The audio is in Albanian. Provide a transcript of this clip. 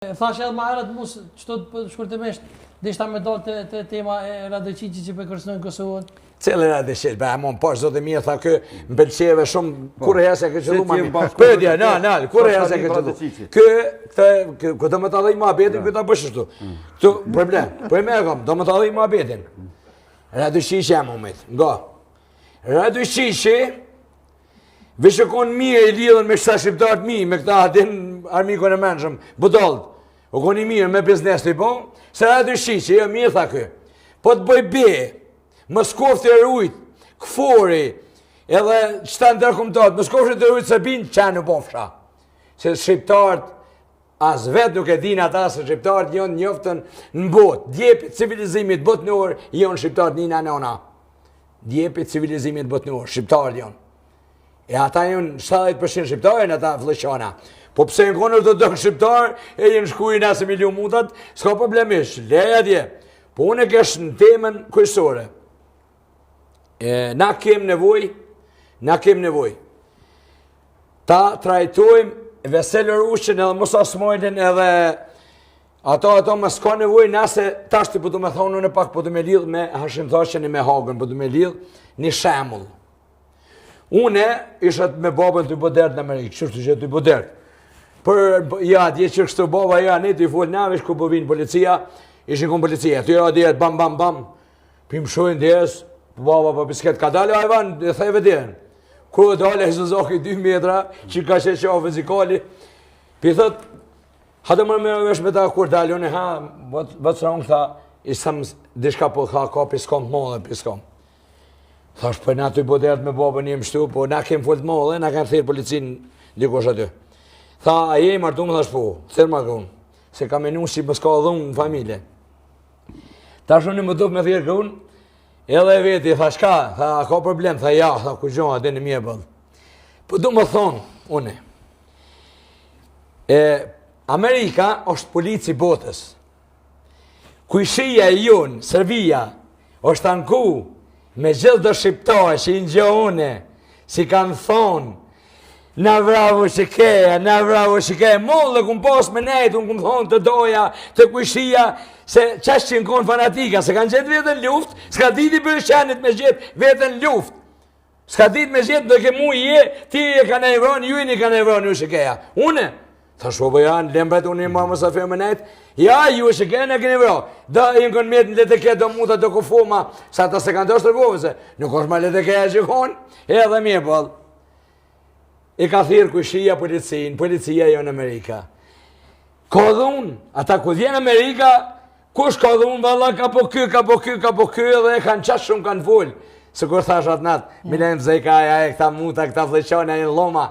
Thash edhe më herët mos çto shkurtimisht dishta me dalë te tema e Radojçiçit që po kërcënojnë Kosovën. Cili Radojçiç? Ba mon posh zotë mirë tha kë m'pëlqeve shumë kur herë se ke qellu më. Pyetja, kur herë se ke qellu. Kë do më ta dhej mohabetin, kë ta bësh ashtu. Ktu problem. Po më kam, do më ta dhej mohabetin. Radojçiçi jam moment. Nga. Radojçiçi Vishë konë mirë i lidhën me shta shqiptarët mi, me këta atin armikon e menshëm, budallët. O konë i mirë me biznes të i po, se Radojçiçi, jo mirë tha kë. Po të bëj be, Moskovë të rujt, këfori, edhe qëta ndërkomtat, Moskovë të rujt se binë, që në pofsha. Se shqiptarët, as vetë nuk e din ata se shqiptarët jonë njoftën në botë. Djepi civilizimit botënor, jonë shqiptarët një nëna. Djepi civilizimit botënor, shqiptarët jonë. E ata jenë 70% shqiptarë, e ata vlëqana. Po pse në konë të dëkë shqiptarë, e jenë shkuj nëse milion mutat, s'ka problemisht, leja dje. Po unë e kesh në temën kryesore. Na kem nevoj. Ta trajtojmë Vesel Rushën edhe mos Asmojlin edhe ato më s'ka nevoj nëse tash të përdu me thonë unë pak përdu me lidhë me Hashim Thaqën e me Hagën, përdu me lidhë një shemull. Une ishat me babën të i bodert në Amerikë, qështë që të i bodert. Për, ja, dje që kështu baba, ja, ne të i folë navish, ku po vinë policia, ishin kun policia, të ja, djetë, bam, pim shojnë djes, baba po pisket, ka dalë ajvan, dhe theve djenë. Ku dalë e Zuzaki 2 metra, që ka që qa fizikali, pi thët, hata më me vesh me ta kur dalë, unë ha, vëtë së rongë, tha, isam, dishka po tha, ka piskom, modhe piskom. Thash, për na të i bodert me babën jem shtu, po na kem folët modhe, na kanë thirë policin dikosh aty. Tha, a je i martu më thash po, thirë martu, se ka menu si më s'ka dhunë në familje. Tash unë më duk me thirë këun, edhe veti, thash ka, tha, ka problem, tha, ja, tha, ku gjoha, dhe në mje bëllë. Po du më thonë, une, Amerika është polici botës. Kujshia e jonë, Serbia, është anku, me gjithë do shqiptarë që i njohune, si kanë thonë, na vravo shikeja, mollë këmë pas me nejtë, unë këmë thonë të doja, të kujshia, se qash që në konë fanatika, se kanë gjithë vetën luft, s'ka diti për shenit me gjithë vetën luft. S'ka dit me gjithë, do ke mu i je, ti e ka në evron, ju i një ka në evron, ju shikeja. Une, tha shpo janë, lembret unë i marë më sa firë me nejtë, ja, ju e shikeja në kënë evron. Da, i në kënë mjetë në leteke, do muta, do kufoma, sa ta se kanë të është tërgove, se nuk është ma letekeja që konë, edhe mje pëllë. I ka thirë kujshia policia jo në Amerika. Ka dhun, ata ku dhjenë Amerika, kush ka dhun, valla, ka po ky, edhe e kanë qash shumë kanë full. Se kur thash atë natë, milenë të zeka, këta muta, këta fleqone, e në loma,